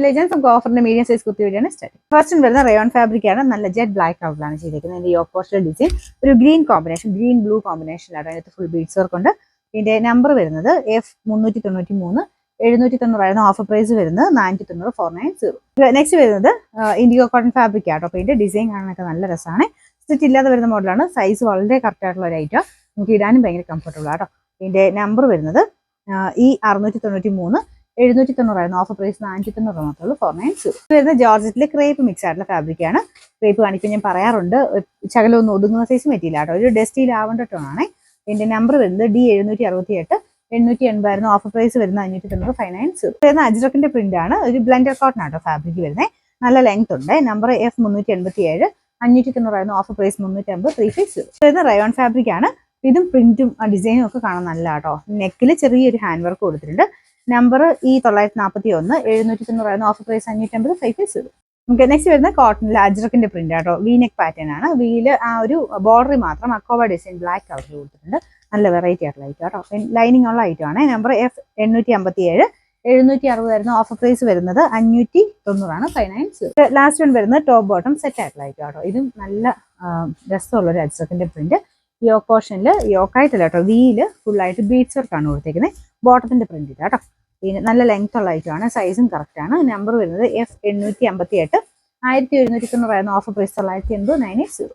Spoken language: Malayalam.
ലെജൻസ് നമുക്ക് ഓഫറിന്റെ medium size kurti video start. First വരുന്ന റയോൺ ഫാബ്രിക് ആണ്. നല്ല ജെറ്റ് ബ്ലാക്ക് കളറിലാണ് ചെയ്തിരിക്കുന്നത്. ഇതിന്റെ യോക്ക് പോസ്റ്റർ ഡിസൈൻ ഒരു ഗ്രീൻ കോമ്പിനേഷൻ, ഗ്രീൻ ബ്ലൂ കോമ്പിനേഷനിലാണ്. അതിനകത്ത് ഫുൾ ബീഡ്സ് വർക്ക് ഉണ്ട്. ഇതിന്റെ നമ്പർ വരുന്നത് F393 790 ഓഫർ പ്രൈസ് വരുന്നത് 490 490. നെക്സ്റ്റ് വരുന്നത് ഇൻഡിഗോ കോട്ടൺ ഫാബ്രിക് ആട്ടോ. അപ്പൊ ഇതിന്റെ ഡിസൈൻ കാണാനൊക്കെ നല്ല രസമാണ്. സ്റ്റിച്ച് ഇല്ലാതെ വരുന്ന മോഡലാണ്. സൈസ് വളരെ കറക്റ്റ് ആയിട്ടുള്ള ഒരു ഐറ്റം. നമുക്ക് ഇടാനും ഭയങ്കര കംഫർട്ടബിൾ ആട്ടോ. ഇതിന്റെ നമ്പർ വരുന്നത് E693 790 ഓഫർ പ്രൈസ് 490 മാത്രമേ 490. വരുന്ന ജോർജറ്റിലെ ക്രേപ്പ് മിക്സ് ആയിട്ടുള്ള ഫാബ്രിക് ആണ്. ക്രേപ്പ് കാണിക്കാൻ ഞാൻ പറയാറുണ്ട്, ശകലം ഒന്ന് ഒതുങ്ങുന്ന സൈസ് മെറ്റീരിയൽ ആട്ടോ. ഒരു ഡസ്റ്റി ലാവണ്ടർ ടോൺ ആണ്. ഇതിന്റെ നമ്പർ വരുന്നത് D768 880 ഓഫർ പ്രൈസ് വരുന്ന 590 590. വരുന്ന അജ്രക്കിന്റെ പ്രിന്റ് ആണ്. ഒരു ബ്ലെൻഡർ കോട്ടൺ ആട്ടോ ഫാബ്രിക് വരുന്നത്. നല്ല ലെങ്ത് ഉണ്ട്. Number F387 590 offer price 350 350. വരുന്ന റയോൺ ഫാബ്രിക് ആണ്. ഇതും പ്രിന്റും ഡിസൈനും ഒക്കെ കാണാൻ നല്ല കേട്ടോ. നെക്കിൽ ചെറിയൊരു ഹാൻഡ് വർക്ക് കൊടുത്തിട്ടുണ്ട്. Number E941 790 offer price 550 550. നമുക്ക് നെക്സ്റ്റ് വരുന്ന കോട്ടണിൽ അജ്രക്കിന്റെ പ്രിന്റ് ആട്ടോ. വി നെക്ക് പാറ്റേൺ ആണ്. വീല് ആ ഒരു ബോർഡറിൽ മാത്രം അക്കോബ ഡിസൈൻ ബ്ലാക്ക് കളർ കൊടുത്തിട്ടുണ്ട്. നല്ല വെറൈറ്റി ആയിട്ടുള്ള ഐറ്റം കേട്ടോ. ലൈനിങ് ഉള്ള ഐറ്റം ആണ്. നമ്പർ F857 760 ഓഫർ പ്രൈസ് വരുന്നത് 590 590. ലാസ്റ്റ് വൺ വരുന്നത് ടോപ്പ് ബോട്ടം സെറ്റ് ആയിട്ടുള്ള ഐറ്റം കേട്ടോ. ഇതും നല്ല രസമുള്ള ഒരു അജ്രക്കിന്റെ പ്രിന്റ്. യോക്ക് പോർഷനിൽ യോക്കായിട്ടല്ല കേട്ടോ, വീല് ഫുള്ളായിട്ട് ബീഡ്സ് വർക്കാണ് കൊടുത്തേക്കുന്നത്. ബോട്ടത്തിന്റെ പ്രിന്റ് ഇല്ല കേട്ടോ. പിന്നെ നല്ല ലെങ്ത് ഉള്ള ഐറ്റമാണ്. സൈസും കറക്റ്റ് ആണ്. നമ്പർ വരുന്നത് F858 1190 ഓഫർ പ്രൈസ് 990 980.